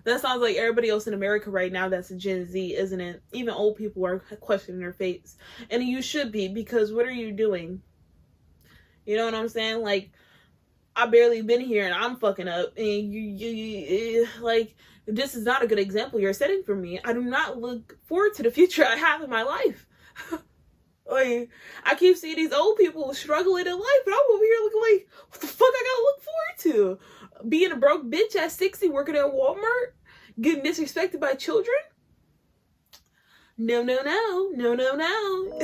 That sounds like everybody else in America right now that's a Gen Z, isn't it? Even old people are questioning their fates. And you should be, because what are you doing? You know what I'm saying? Like, I barely been here and I'm fucking up. And you like, this is not a good example you're setting for me. I do not look forward to the future I have in my life. Like, I keep seeing these old people struggling in life, and I'm over here looking like, what the fuck I gotta look forward to? Being a broke bitch at 60 working at Walmart? Getting disrespected by children? No, no, no. No, no, no.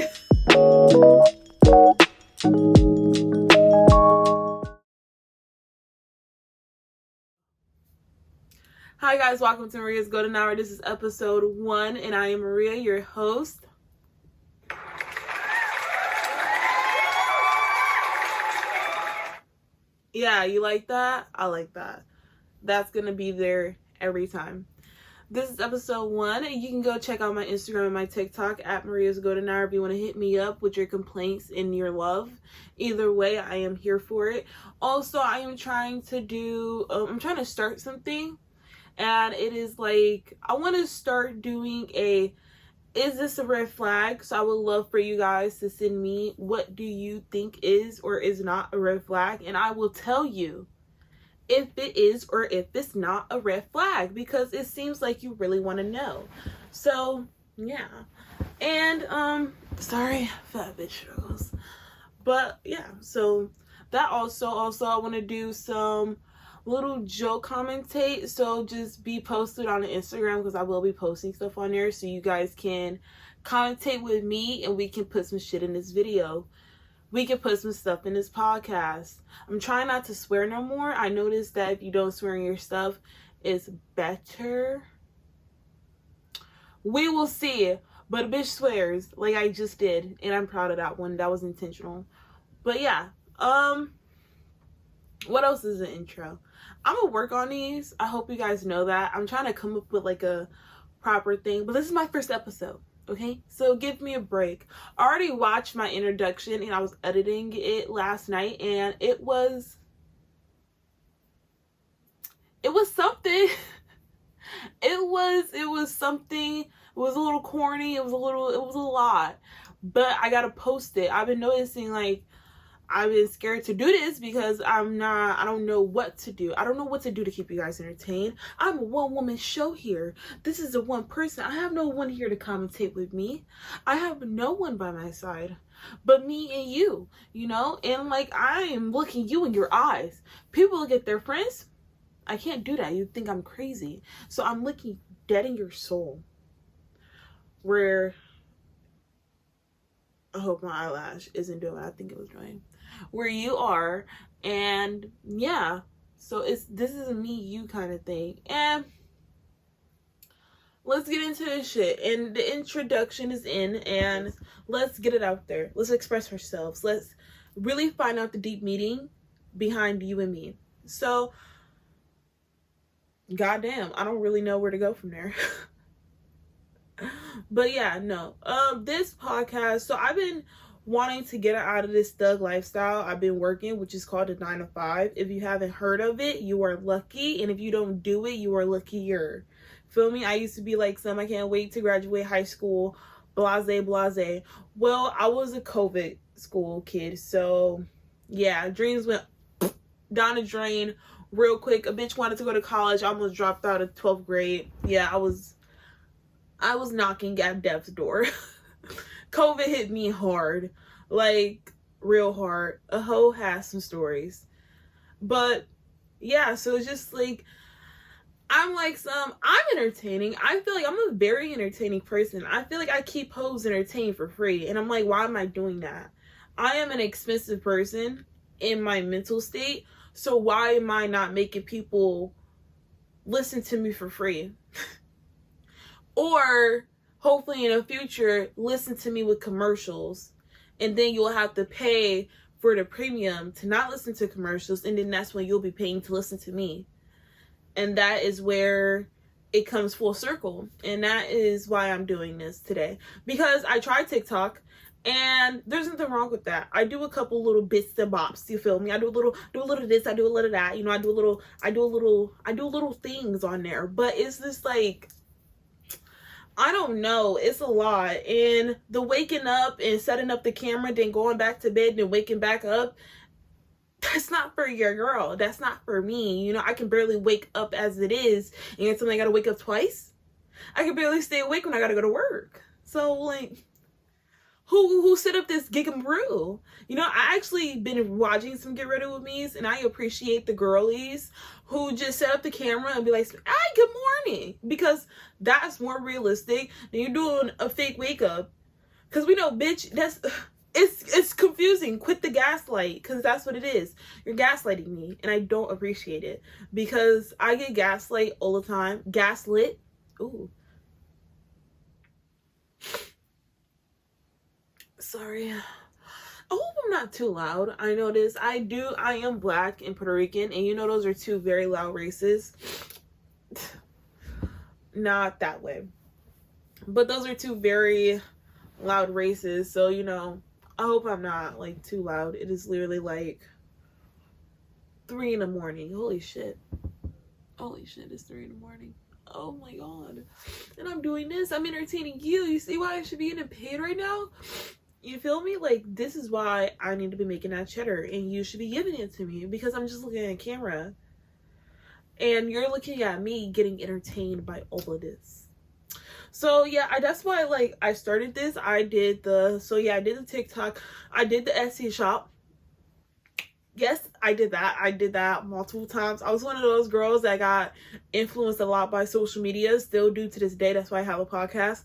Hi guys, welcome to Maria's Golden Hour. This is episode 1, and I am Maria, your host. Yeah, you like that? I like that. That's gonna be there every time. This is episode 1, and you can go check out my Instagram and my TikTok at Maria's Golden Hour if you want to hit me up with your complaints and your love. Either way, I am here for it. Also, I am trying to start something, and it is like, I want to start doing is this a red flag? So I would love for you guys to send me, what do you think is or is not a red flag? And I will tell you if it is or if it's not a red flag, because it seems like you really want to know. So yeah. And sorry, fat bitch struggles. But yeah, so that also I want to do some little joke commentate, so just be posted on the Instagram, because I will be posting stuff on there, so you guys can commentate with me and we can put some shit in this video. We can put some stuff in this podcast. I'm trying not to swear no more. I noticed that if you don't swear in your stuff, it's better. We will see. But a bitch swears like I just did, and I'm proud of that one. That was intentional. But yeah, what else is an intro? I'm gonna work on these. I hope you guys know that. I'm trying to come up with like a proper thing, but this is my first episode, okay? So give me a break. I already watched my introduction and I was editing it last night, and it was something. It was something. It was a little corny. It was a lot. But I gotta post it. I've been noticing, like, I've been scared to do this because I don't know what to do. I don't know what to do to keep you guys entertained. I'm a one-woman show here. This is a one person. I have no one here to commentate with me. I have no one by my side but me and you, you know? And like, I am looking you in your eyes. People look at their friends. I can't do that. You'd think I'm crazy. So I'm looking dead in your soul. Where, I hope my eyelash isn't doing what I think it was doing. Where you are, and yeah, so this is a me you kind of thing. And let's get into this shit, and the introduction is in, and let's get it out there. Let's express ourselves. Let's really find out the deep meaning behind you and me. So goddamn, I don't really know where to go from there. But yeah, no, this podcast, so I've been wanting to get out of this thug lifestyle I've been working, which is called a 9 to 5. If you haven't heard of it, you are lucky, and if you don't do it, you are luckier. Feel me? I used to be like I can't wait to graduate high school, blase. Well, I was a COVID school kid, so yeah, dreams went down the drain real quick. A bitch wanted to go to college. I almost dropped out of 12th grade. Yeah, I was knocking at death's door. COVID hit me hard, like real hard. A hoe has some stories. But yeah, so it's just like, I'm entertaining. I feel like I'm a very entertaining person. I feel like I keep hoes entertained for free. And I'm like, why am I doing that? I am an expensive person in my mental state. So why am I not making people listen to me for free? Or hopefully in the future, listen to me with commercials, and then you'll have to pay for the premium to not listen to commercials, and then that's when you'll be paying to listen to me. And that is where it comes full circle. And that is why I'm doing this today. Because I tried TikTok, And there's nothing wrong with that. I do a couple little bits and bops, you feel me? I do a little of this, I do a little of that, you know, I do little things on there. But it's just like, I don't know, it's a lot. And the waking up and setting up the camera, then going back to bed and waking back up, that's not for your girl. That's not for me. You know, I can barely wake up as it is, and yet something I gotta wake up twice. I can barely stay awake when I gotta go to work. So like, who set up this gig and brew? You know, I actually been watching some Get Ready With Me's, and I appreciate the girlies who just set up the camera and be like, "Hi, good morning," because that's more realistic than you doing a fake wake up. Cause we know, bitch, that's it's confusing. Quit the gaslight, cause that's what it is. You're gaslighting me, and I don't appreciate it because I get gaslight all the time. Gaslit. Ooh. Sorry. I hope I'm not too loud. I know this. I am Black and Puerto Rican, and you know those are two very loud races. Not that way. But those are two very loud races. So, you know, I hope I'm not like too loud. It is literally like 3 in the morning. Holy shit. Holy shit, it's 3 in the morning. Oh my god. And I'm doing this. I'm entertaining you. You see why I should be getting paid right now? You feel me? Like, this is why I need to be making that cheddar, and you should be giving it to me, because I'm just looking at a camera and you're looking at me getting entertained by all of this. So yeah, that's why like I started this. I did the TikTok, I did the Etsy shop. Yes, I did that. I did that multiple times. I was one of those girls that got influenced a lot by social media, still do to this day. That's why I have a podcast.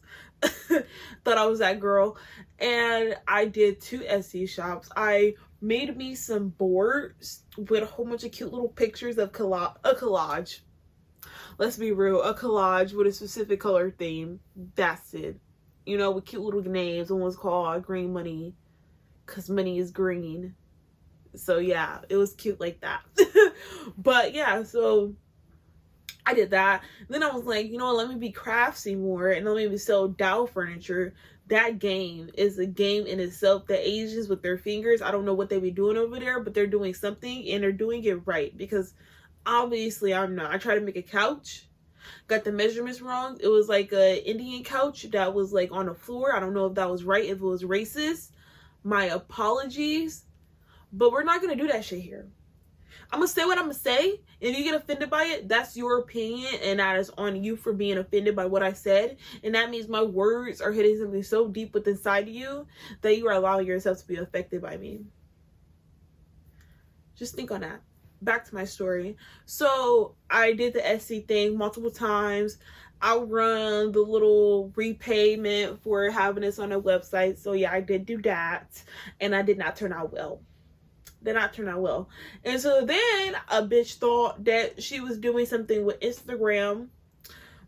Thought I was that girl. And I did 2 Etsy shops. I made me some boards with a whole bunch of cute little pictures of a collage. Let's be real, a collage with a specific color theme. That's it. You know, with cute little names. One was called Green Money, because money is green. So yeah, it was cute like that. But yeah, so I did that. Then I was like, you know what, let me be craftsy more and let me sell doll furniture. That game is a game in itself. The Asians with their fingers, I don't know what they be doing over there, but they're doing something and they're doing it right, because obviously I'm not. I tried to make a couch, got the measurements wrong. It was like a Indian couch that was like on the floor. I don't know if that was right, if it was racist. My apologies. But we're not going to do that shit here. I'm going to say what I'm going to say. If you get offended by it, that's your opinion. And that is on you for being offended by what I said. And that means my words are hitting something so deep within inside of you that you are allowing yourself to be affected by me. Just think on that. Back to my story. So I did the Etsy thing multiple times. I'll run the little repayment for having this on a website. So yeah, I did do that. And I did not turn out well. And so then a bitch thought that she was doing something with Instagram.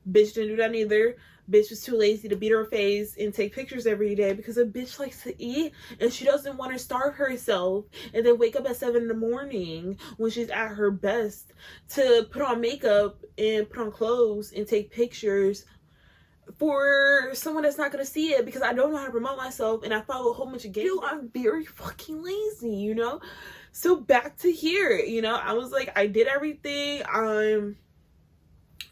Bitch didn't do that either. Bitch was too lazy to beat her face and take pictures every day, because a bitch likes to eat and she doesn't want to starve herself and then wake up at 7 in the morning when she's at her best to put on makeup and put on clothes and take pictures for someone that's not going to see it, because I don't know how to promote myself and I follow a whole bunch of gays. I'm very fucking lazy, you know? So back to here, you know, I was like, I did everything.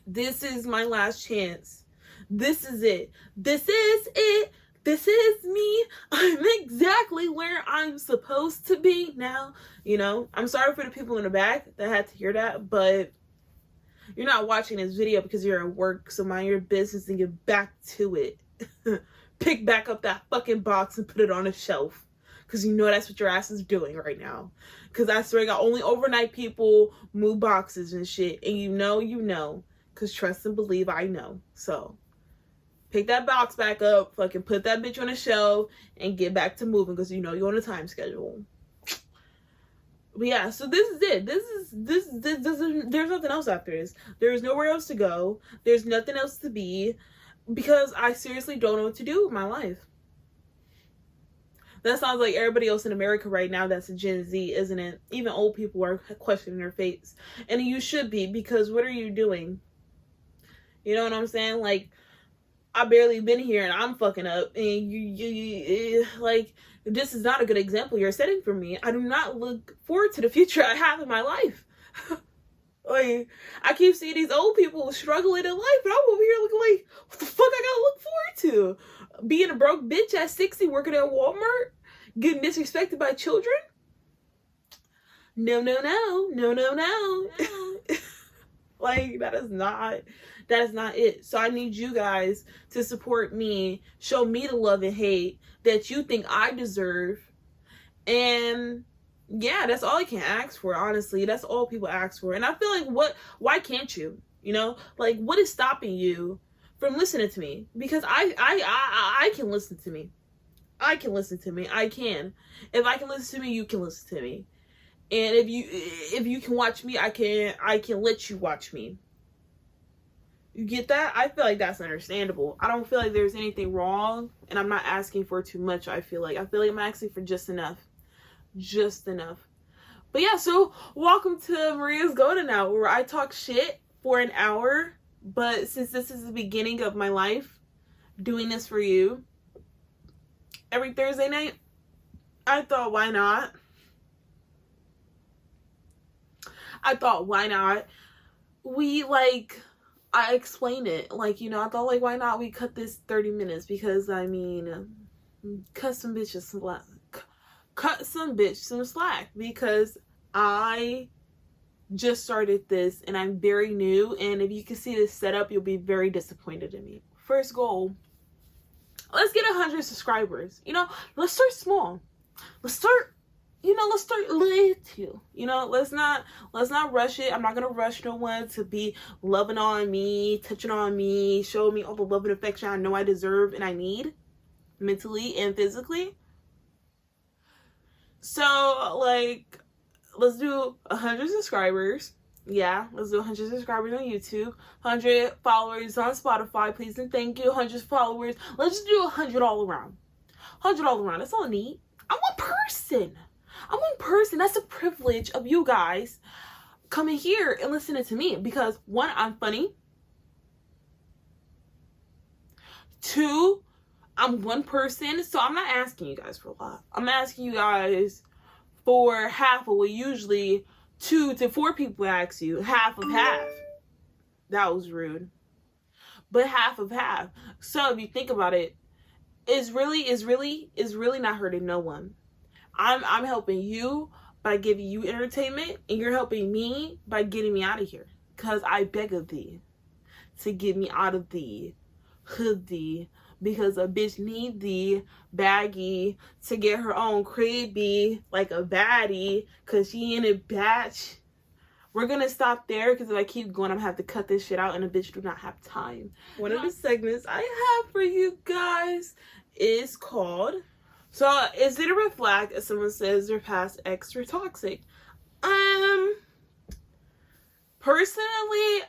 This is my last chance. This is it. This is it. This is me. I'm exactly where I'm supposed to be now. You know, I'm sorry for the people in the back that had to hear that, but you're not watching this video because you're at work, so mind your business and get back to it. Pick back up that fucking box and put it on a shelf, because you know that's what your ass is doing right now. Because I swear to God, only overnight people move boxes and shit, and you know, because trust and believe, I know. So pick that box back up, fucking put that bitch on a shelf, and get back to moving, because you know you're on a time schedule. But yeah, so this is it. There's nothing else after this. There's nowhere else to go. There's nothing else to be, because I seriously don't know what to do with my life. That sounds like everybody else in America right now that's a Gen Z, isn't it? Even old people are questioning their fates. And you should be, because what are you doing? You know what I'm saying? Like, I barely been here and I'm fucking up, and you like, this is not a good example you're setting for me. I do not look forward to the future I have in my life. Like, I keep seeing these old people struggling in life, and I'm over here looking like, what the fuck I gotta look forward to? Being a broke bitch at 60, working at Walmart, getting disrespected by children? No. Like, that is not it. So I need you guys to support me, show me the love and hate that you think I deserve. And yeah, that's all I can ask for, honestly. That's all people ask for. And I feel like, why can't you? You know, like, what is stopping you from listening to me? Because I can listen to me. I can listen to me. I can. If I can listen to me, you can listen to me. And if you can watch me, I can let you watch me. You get that? I feel like that's understandable. I don't feel like there's anything wrong, and I'm not asking for too much. I feel like I'm asking for just enough. Just enough. But yeah, so welcome to Maria's Golden Hour, where I talk shit for an hour. But since this is the beginning of my life, doing this for you every Thursday night, I thought, why not? I explained it. Like, you know, I thought, like, why not we cut this 30 minutes? Because, I mean, cut some bitch some slack. Because I just started this, and I'm very new. And if you can see this setup, you'll be very disappointed in me. First goal, let's get 100 subscribers. You know, let's start small. Let's start little. You know, let's not rush it. I'm not gonna rush no one to be loving on me, touching on me, showing me all the love and affection I know I deserve and I need, mentally and physically. So, like, let's do 100 subscribers. Yeah, let's do 100 subscribers on YouTube, 100 followers on Spotify, please and thank you, 100 followers. Let's just do 100 all around. 100 all around. That's all I need. I'm one person. That's a privilege of you guys coming here and listening to me. Because, one, I'm funny. 2, I'm one person. So I'm not asking you guys for a lot. I'm asking you guys for half of what usually 2 to 4 people ask you. Half of half. That was rude. But half of half. So if you think about it, it's really not hurting no one. I'm helping you by giving you entertainment, and you're helping me by getting me out of here. Cause I beg of thee to get me out of the hoodie, because a bitch need the baggy to get her own cribby like a baddie, cause she in a batch. We're gonna stop there, because if I keep going, I'm gonna have to cut this shit out, and a bitch do not have time. One of the segments I have for you guys is called, so is it a red flag if someone says their past ex were toxic? Personally,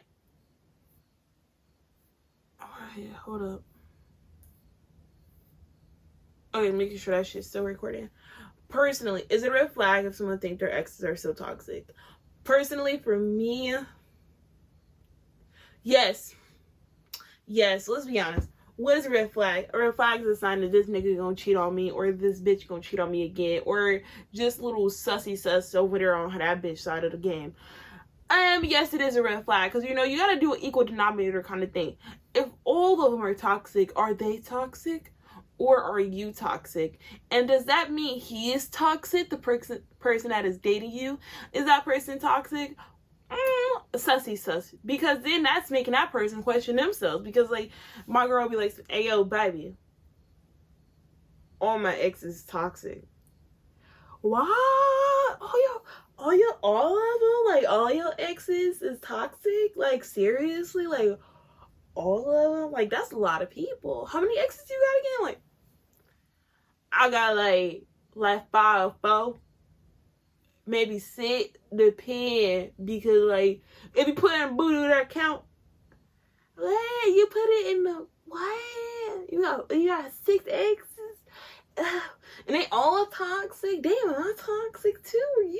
alright, hold up. Okay, making sure that shit's still recording. Personally, is it a red flag if someone thinks their exes are so toxic? Personally, for me, yes. Let's be honest. What is a red flag? A red flag is a sign that this nigga gonna cheat on me, or this bitch gonna cheat on me again, or just little sussy sus over there on that bitch side of the game. Yes, it is a red flag, because, you know, you gotta do an equal denominator kind of thing. If all of them are toxic, are they toxic? Or are you toxic? And does that mean he is toxic? The person that is dating you, is that person toxic? Sussy sus. Because then that's making that person question themselves. Because, like, my girl will be like, hey, yo, baby, all my exes toxic. What? All of them? Like, all your exes is toxic? Like, seriously? Like, all of them? Like, that's a lot of people. How many exes you got again? Like, I got like 5 or 4, maybe 6, depend, because, like, if you put in booty in that count, hey, you put it in the what? You got 6 exes, and they all toxic. Damn, I'm toxic too.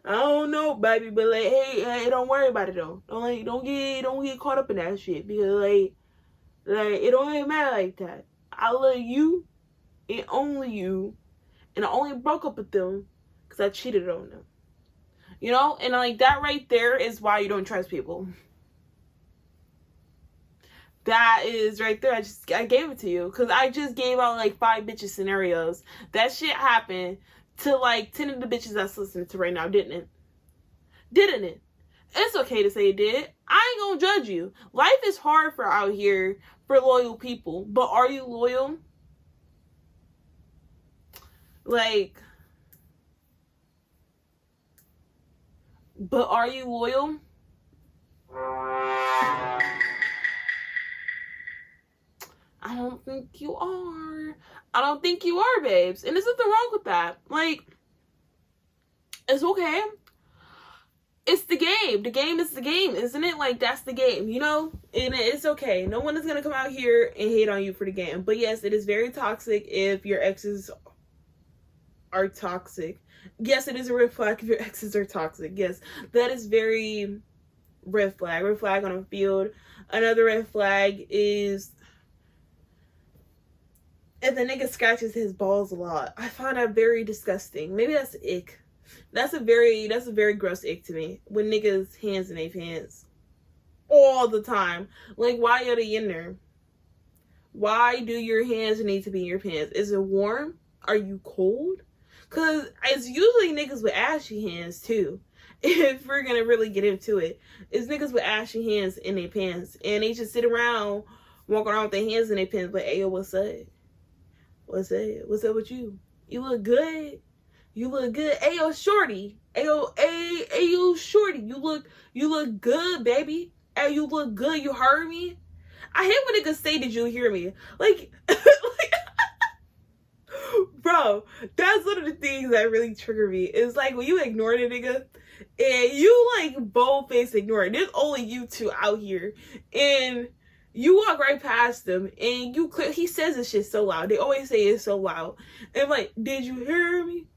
I don't know, baby, but, like, hey, don't worry about it though. Don't get caught up in that shit, because, like, Like, it don't even matter like that. I love you and only you, and I only broke up with them because I cheated on them. You know? And like, that right there is why you don't trust people. That is right there. I gave it to you because I just gave out like 5 bitches scenarios. That shit happened to like 10 of the bitches that's listening to right now, didn't it? Didn't it? It's okay to say it did. I ain't gonna judge you. Life is hard for out here for loyal people, but are you loyal? Like, but are you loyal? I don't think you are. I don't think you are, babes. And there's nothing wrong with that. Like, it's okay. It's the game. The game is the game, isn't it? Like, that's the game, you know? And it's okay. No one is going to come out here and hate on you for the game. But yes, it is very toxic if your exes are toxic. Yes, it is a red flag if your exes are toxic. Yes, that is very red flag. Red flag on a field. Another red flag is if the nigga scratches his balls a lot. I find that very disgusting. Maybe that's ick. That's a very gross ick to me. When niggas hands in their pants. All the time. Like, why are they in there? Why do your hands need to be in your pants? Is it warm? Are you cold? Because it's usually niggas with ashy hands too. If we're going to really get into it. It's niggas with ashy hands in their pants. And they just sit around, walk around with their hands in their pants. But, hey, yo, what's up? What's up? What's up with you? You look good. You look good. Ayo, shorty. Ayo, shorty. You look good, baby. Hey, you look good. You heard me? I hate when niggas say, did you hear me? Like, bro, that's one of the things that really trigger me. It's like when you ignore the nigga and you like bold-faced ignore it. There's only you two out here. And you walk right past them and he says this shit so loud. They always say it so loud. And I'm like, did you hear me?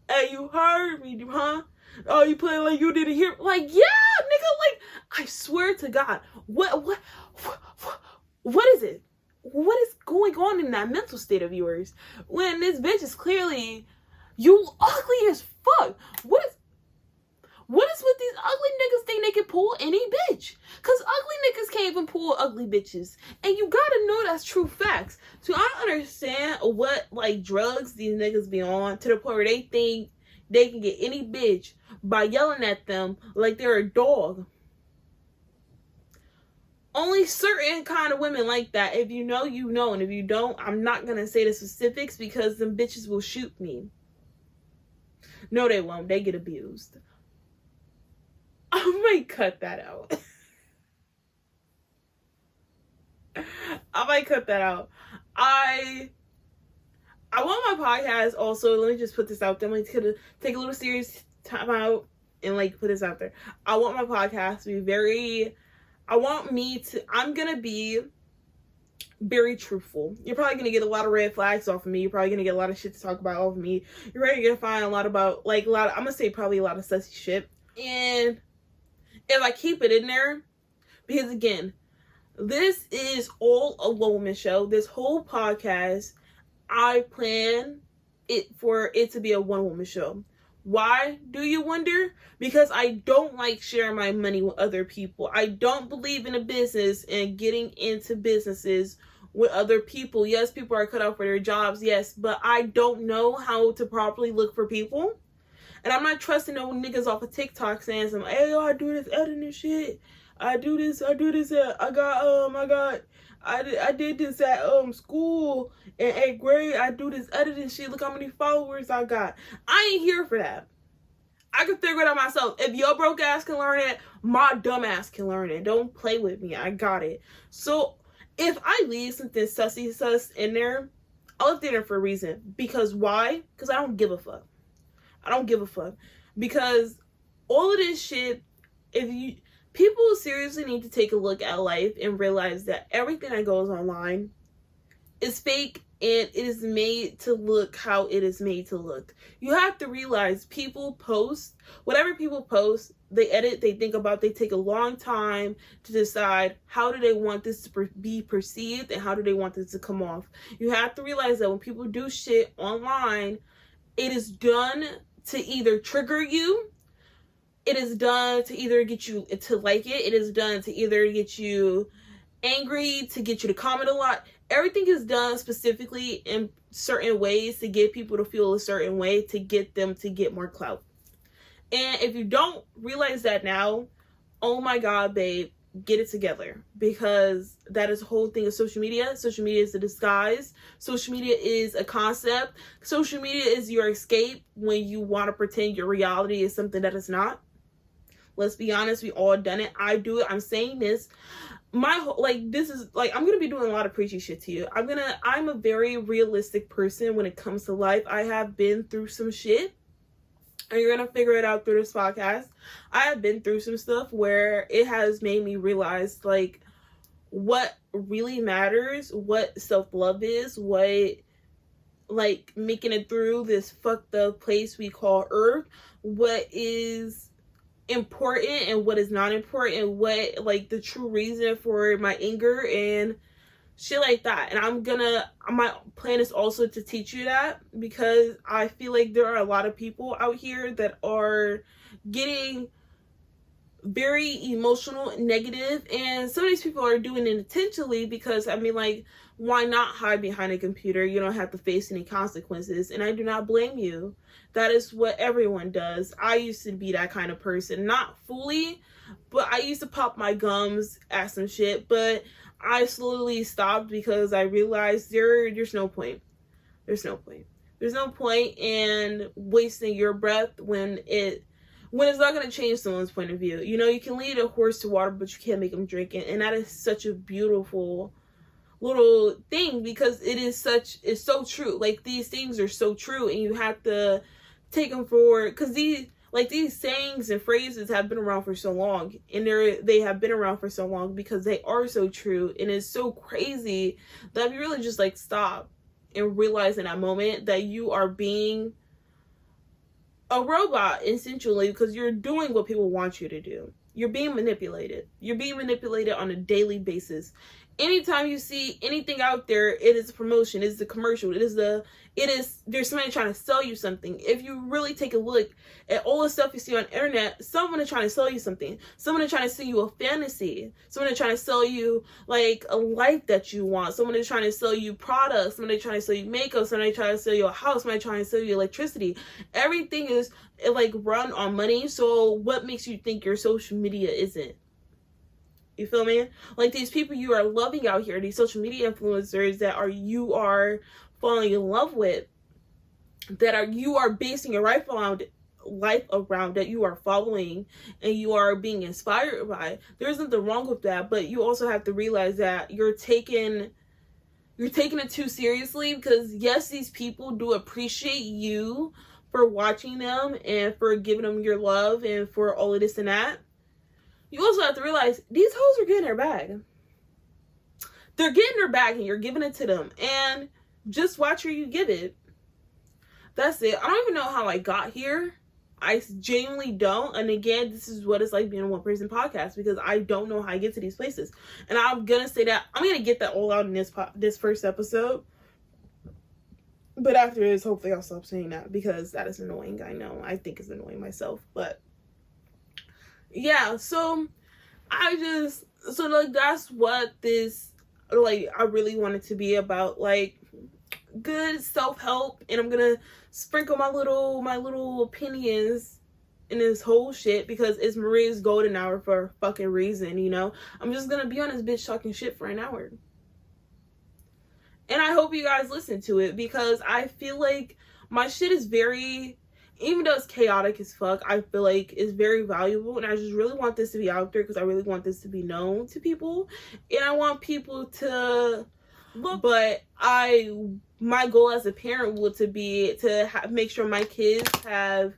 Hey, you heard me, huh? Oh, you playing like you didn't hear? Like, yeah, nigga, like, I swear to God. What is it? What is going on in that mental state of yours? When this bitch is clearly, you ugly as fuck. What is with these ugly niggas think they can pull any bitch? Because ugly niggas can't even pull ugly bitches. And you gotta know that's true facts. So I don't understand what, like, drugs these niggas be on to the point where they think they can get any bitch by yelling at them like they're a dog. Only certain kind of women like that. If you know, you know. And if you don't, I'm not gonna say the specifics because them bitches will shoot me. No, they won't. They get abused. I might cut that out. I might cut that out. I want my podcast also, let me just put this out there. I'm going to take a little serious time out and like put this out there. I want my podcast to be I'm going to be very truthful. You're probably going to get a lot of red flags off of me. You're probably going to get a lot of shit to talk about off of me. You're probably going to find I'm going to say probably a lot of sussy shit. And if I keep it in there, because again, this is all a woman show. This whole podcast, I plan for it to be a one woman show. Why, do you wonder? Because I don't like sharing my money with other people. I don't believe in a business and getting into businesses with other people. Yes, people are cut out for their jobs. Yes, but I don't know how to properly look for people. And I'm not trusting no niggas off of TikTok saying some, hey, yo, I do this editing shit. I do this. I did this at school in 8th grade. I do this editing shit. Look how many followers I got. I ain't here for that. I can figure it out myself. If your broke ass can learn it, my dumb ass can learn it. Don't play with me. I got it. So if I leave something sussy sus in there, I'll leave it in there for a reason. Because why? Because I don't give a fuck. I don't give a fuck. Because all of this shit, people seriously need to take a look at life and realize that everything that goes online is fake, and it is made to look how it is made to look. You have to realize people post, whatever people post, they edit, they think about, they take a long time to decide how do they want this to be perceived and how do they want this to come off. You have to realize that when people do shit online, it is done to either trigger you, it is done to either get you to like it is done to either get you angry, to get you to comment a lot. Everything is done specifically in certain ways to get people to feel a certain way, to get them to get more clout. And if you don't realize that now, oh my God, babe, get it together, because that is the whole thing of social media. Social media is a disguise. Social media is a concept. Social media is your escape when you want to pretend your reality is something that is not. Let's be honest, we all done it. I do it. I'm saying this. This is like, I'm gonna be doing a lot of preachy shit to you. I'm a very realistic person when it comes to life. I have been through some shit, and you're gonna figure it out through this podcast. I have been through some stuff where it has made me realize like what really matters, what self-love is, what like making it through this fucked up place we call Earth, what is important and what is not important, what like the true reason for my anger and shit like that. And my plan is also to teach you that, because I feel like there are a lot of people out here that are getting very emotional, negative, and some of these people are doing it intentionally, because I mean, like, why not hide behind a computer? You don't have to face any consequences, and I do not blame you. That is what everyone does. I used to be that kind of person, not fully, but I used to pop my gums at some shit, but I slowly stopped because I realized there's no point. There's no point in wasting your breath when it's not going to change someone's point of view. You know, you can lead a horse to water, but you can't make them drink it. And that is such a beautiful little thing, because it's so true. Like, these things are so true, and you have to take them forward, because these sayings and phrases have been around for so long, and they have been around for so long because they are so true. And it's so crazy that if you really just like stop and realize in that moment that you are being a robot essentially, because you're doing what people want you to do. You're being manipulated. You're being manipulated on a daily basis. Anytime you see anything out there, it is a promotion, it is a commercial, there's somebody trying to sell you something. If you really take a look at all the stuff you see on the internet, someone is trying to sell you something. Someone is trying to sell you a fantasy. Someone is trying to sell you like a life that you want. Someone is trying to sell you products. Someone is trying to sell you makeup. Someone is trying to sell you a house. Someone is trying to sell you electricity. Everything is like run on money. So what makes you think your social media isn't? You feel me? Like, these people you are loving out here, these social media influencers that you are falling in love with, you are basing your life around, that you are following and you are being inspired by. There's nothing wrong with that, but you also have to realize that you're taking it too seriously, because yes, these people do appreciate you for watching them and for giving them your love and for all of this and that. You also have to realize these hoes are getting their bag. They're getting their bag, and you're giving it to them. And just watch where you give it. That's it. I don't even know how I got here. I genuinely don't. And again, this is what it's like being a one-person podcast, because I don't know how I get to these places. And I'm going to say that. I'm going to get that all out in this first episode. But after this, hopefully I'll stop saying that, because that is annoying. I know. I think it's annoying myself. But yeah, so that's what this, like, I really want it to be about, like, good self-help. And I'm gonna sprinkle my little opinions in this whole shit, because it's Maria's golden hour for a fucking reason, you know. I'm just gonna be on this bitch talking shit for an hour, and I hope you guys listen to it, because I feel like my shit is very, even though it's chaotic as fuck, I feel like it's very valuable. And I just really want this to be out there, because I really want this to be known to people. And I want people to look. But my goal as a parent would to be to make sure my kids have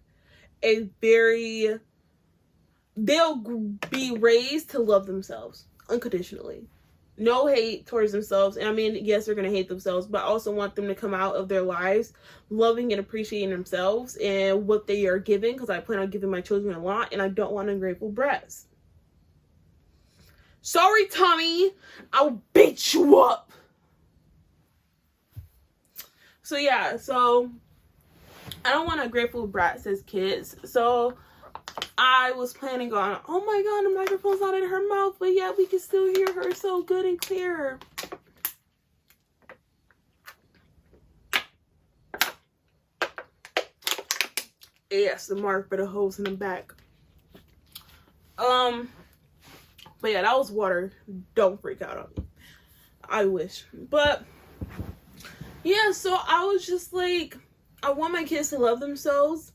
they'll be raised to love themselves unconditionally. no hate towards themselves. And I mean, yes, they're going to hate themselves, but I also want them to come out of their lives loving and appreciating themselves and what they are given, because I plan on giving my children a lot, and I don't want ungrateful brats. Sorry, Tommy, I'll beat you up. So yeah, so I don't want ungrateful brats as kids. So I was planning on, oh my god, the microphone's not in her mouth, but yeah, we can still hear her so good and clear. Yes, the mark for the hose in the back. But yeah, that was water. Don't freak out on me. I wish. But yeah, so I was just like, I want my kids to love themselves.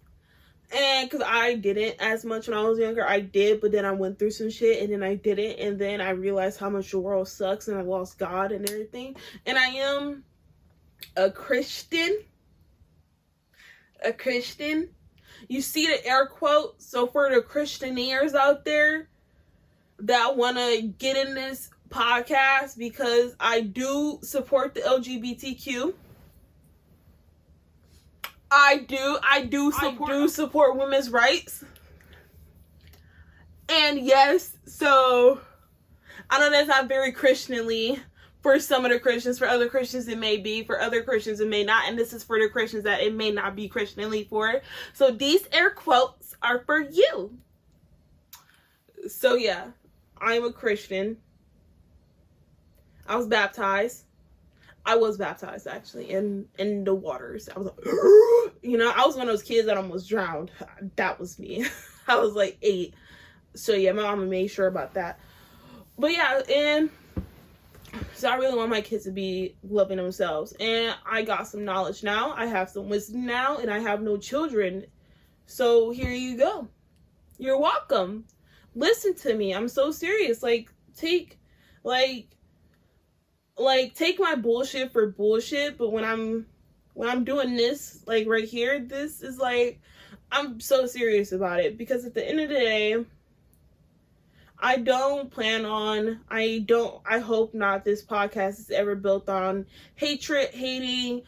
And because I didn't as much when I was younger. I did, but then I went through some shit and then I didn't. And then I realized how much the world sucks and I lost God and everything. And I am a Christian. A Christian. You see the air quote? So for the Christianeers out there that want to get in this podcast, because I do support the LGBTQ. I do support women's rights. And yes, so I know that's not very Christianly for some of the Christians. For other Christians it may be. For other Christians it may not. And this is for the Christians that it may not be Christianly for. So these air quotes are for you. So yeah, I'm a Christian. I was baptized actually in the waters. I was like, you know, I was one of those kids that almost drowned. That was me. I was like 8. So yeah, my mama made sure about that. But yeah, and so I really want my kids to be loving themselves. And I got some knowledge now. I have some wisdom now, and I have no children. So here you go. You're welcome. Listen to me. I'm so serious. Take my bullshit for bullshit, but when I'm doing this, like right here, this is like, I'm so serious about it, because at the end of the day, I hope not this podcast is ever built on hatred, hating,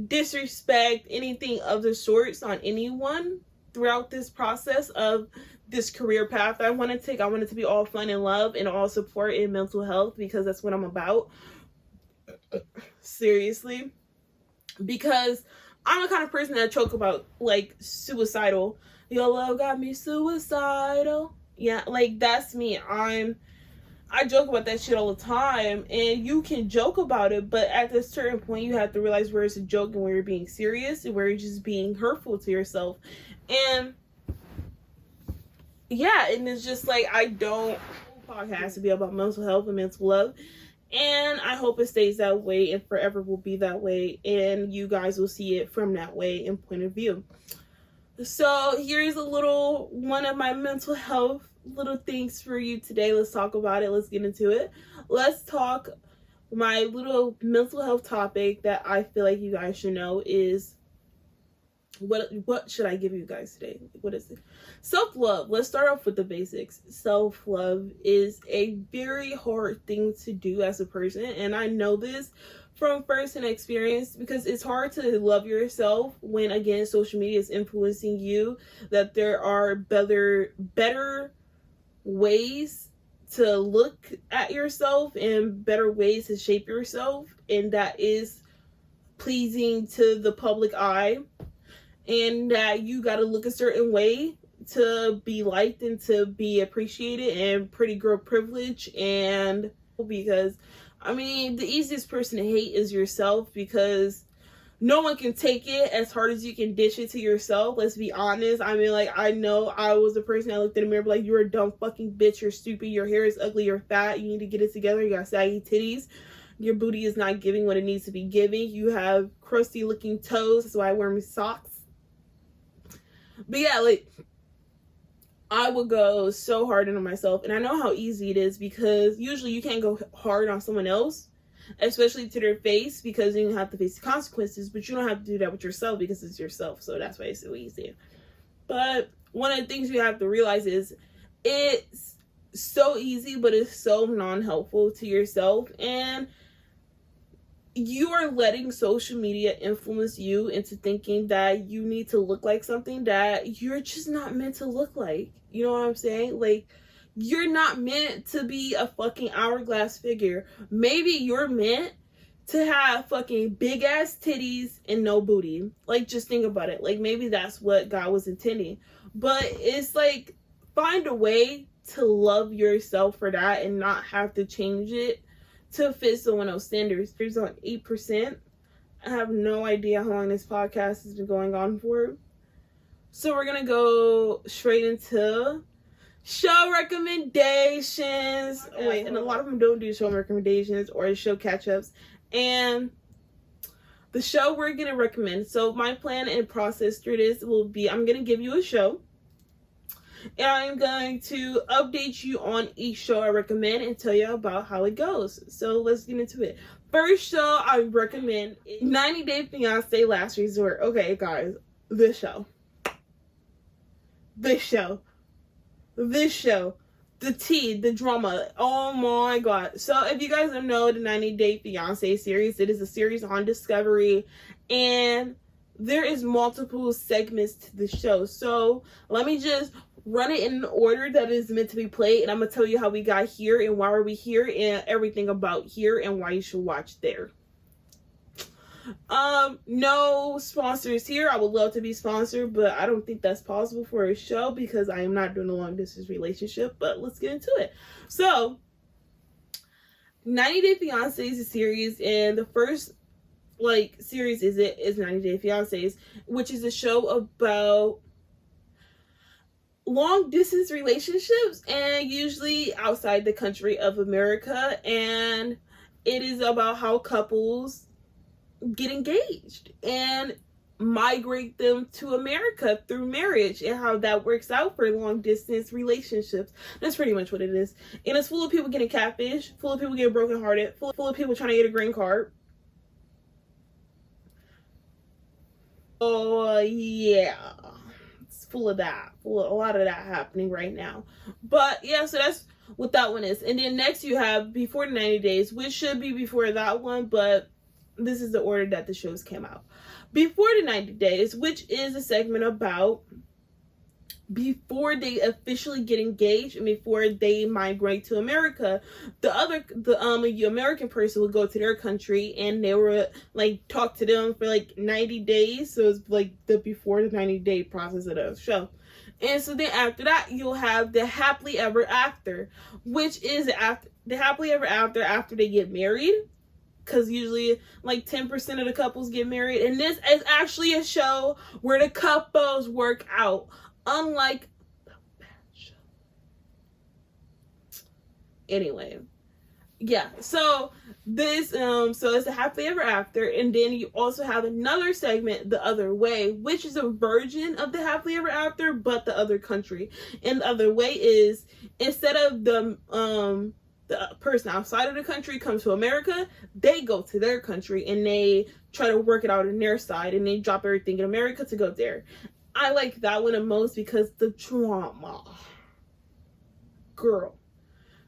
disrespect, anything of the sorts on anyone throughout this process of this career path I want to take. I want it to be all fun and love and all support and mental health, because that's what I'm about. Seriously, because I'm the kind of person that joke about like suicidal. Your love got me suicidal. Yeah, like that's me. I joke about that shit all the time, and you can joke about it, but at a certain point you have to realize where it's a joke and where you're being serious and where you're just being hurtful to yourself. And yeah, and it's just like, I don't podcast to be about mental health and mental love. And I hope it stays that way and forever will be that way. And you guys will see it from that way and point of view. So here's a little one of my mental health little things for you today. Let's talk about it. Let's get into it. Let's talk. My little mental health topic that I feel like you guys should know is, what should I give you guys today? What is it? Self-love. Let's start off with the basics. Self-love is a very hard thing to do as a person, and I know this from first-hand experience, because it's hard to love yourself when, again, social media is influencing you that there are better ways to look at yourself and better ways to shape yourself, and that is pleasing to the public eye. And that you got to look a certain way to be liked and to be appreciated, and pretty girl privilege. And because, I mean, the easiest person to hate is yourself, because no one can take it as hard as you can dish it to yourself. Let's be honest. I mean, like, I know I was the person that looked in the mirror like, you're a dumb fucking bitch, you're stupid, your hair is ugly, you're fat, you need to get it together, you got saggy titties, your booty is not giving what it needs to be giving, you have crusty looking toes, that's why I wear my socks. But yeah, like, I would go so hard into myself, and I know how easy it is, because usually you can't go hard on someone else, especially to their face, because then you have to face the consequences, but you don't have to do that with yourself, because it's yourself, so that's why it's so easy. But one of the things you have to realize is, it's so easy, but it's so non-helpful to yourself. And you are letting social media influence you into thinking that you need to look like something that you're just not meant to look like. You know what I'm saying? Like, you're not meant to be a fucking hourglass figure. Maybe you're meant to have fucking big ass titties and no booty. Like, just think about it. Like, maybe that's what God was intending. But it's like, find a way to love yourself for that and not have to change it to fit someone else's standards. There's on 8%. I have no idea how long this podcast has been going on for. So we're going to go straight into show recommendations. Wait, and a lot of them don't do show recommendations or show catch-ups. And the show we're going to recommend. So my plan and process through this will be, I'm going to give you a show. And I'm going to update you on each show I recommend and tell you about how it goes. So let's get into it. First show I recommend is 90 Day Fiancé Last Resort. Okay, guys, this show, the tea, the drama. Oh my god. So if you guys don't know the 90 Day Fiancé series, it is a series on Discovery, and there is multiple segments to the show. So let me just run it in the order that is meant to be played, and I'm gonna tell you how we got here and why are we here and everything about here and why you should watch there. No sponsors here. I would love to be sponsored, but I don't think that's possible for a show because I am not doing a long distance relationship. But let's get into it. So 90 Day Fiancé is a series, and the first series is 90 Day Fiancés, which is a show about long distance relationships, and usually outside the country of America. And it is about how couples get engaged and migrate them to America through marriage and how that works out for long distance relationships. That's pretty much what it is. And it's full of people getting catfish, full of people getting brokenhearted, full of people trying to get a green card. Oh yeah, it's full of that, a lot of that happening right now. But yeah, so that's what that one is. And then next you have Before the 90 Days, which should be before that one, but this is the order that the shows came out. Before the 90 Days, which is a segment about before they officially get engaged and before they migrate to America. The American person would go to their country and they were like talk to them for like 90 days. So it's like the before the 90-day process of the show. And so then after that, you'll have the happily ever after, which is after the happily ever after they get married. Because usually like 10% of the couples get married. And this is actually a show where the couples work out. Unlike the bad show. Anyway. Yeah. So this so it's a happily ever after. And then you also have another segment, The Other Way, which is a version of the happily ever after, but the other country. And The Other Way is instead of the person outside of the country comes to America, they go to their country and they try to work it out on their side and they drop everything in America to go there. I like that one the most because the drama. Girl.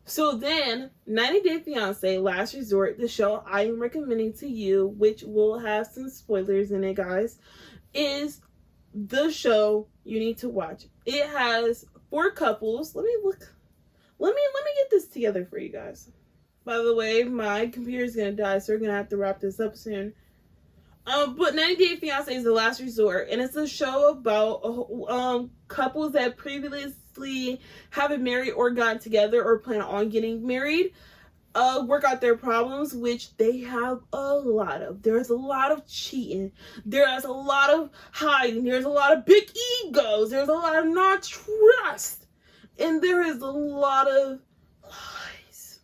So then, 90 Day Fiancé Last Resort, the show I am recommending to you, which will have some spoilers in it, guys, is the show you need to watch. It has 4 couples. Let me get this together for you guys. By the way, my computer's gonna die, so we're gonna have to wrap this up soon. But 90 Day Fiancé is the last resort, and it's a show about couples that previously haven't married or gotten together or plan on getting married, work out their problems, which they have a lot of. There's a lot of cheating. There's a lot of hiding. There's a lot of big egos. There's a lot of not trust. And there is a lot of lies.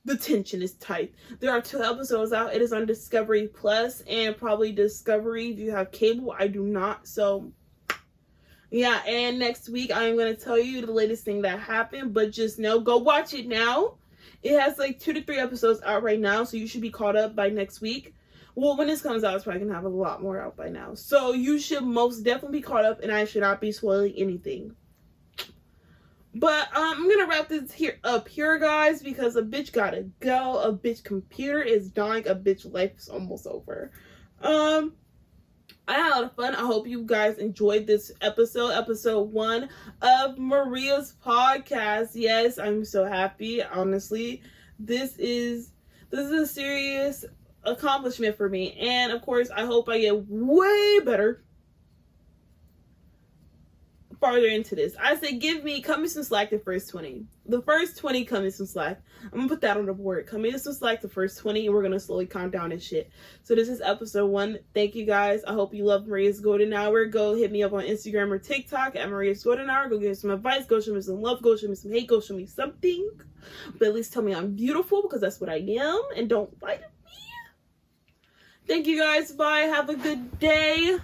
The tension is tight. There are 2 episodes out. It is on Discovery Plus and probably Discovery if you have cable. I do not. So, yeah. And next week, I'm going to tell you the latest thing that happened. But just know, go watch it now. It has like 2 to 3 episodes out right now. So you should be caught up by next week. Well, when this comes out, it's probably going to have a lot more out by now. So you should most definitely be caught up and I should not be spoiling anything. But I'm gonna wrap this up here, guys, because a bitch gotta go. A bitch computer is dying. A bitch life is almost over. I had a lot of fun. I hope you guys enjoyed this episode 1 of Maria's podcast. Yes, I'm so happy. Honestly, this is a serious accomplishment for me, and of course, I hope I get way better farther into this. I say cut me some slack the first 20. The first 20, cut me some slack. I'm gonna put that on the board. Cut me some slack the first 20, and we're gonna slowly count down and shit. So this is episode 1. Thank you guys. I hope you love Maria's Golden Hour. Go hit me up on Instagram or TikTok at Maria's Golden Hour. Go give me some advice. Go show me some love. Go show me some hate. Go show me something. But at least tell me I'm beautiful, because that's what I am. And don't fight me. Thank you guys. Bye. Have a good day.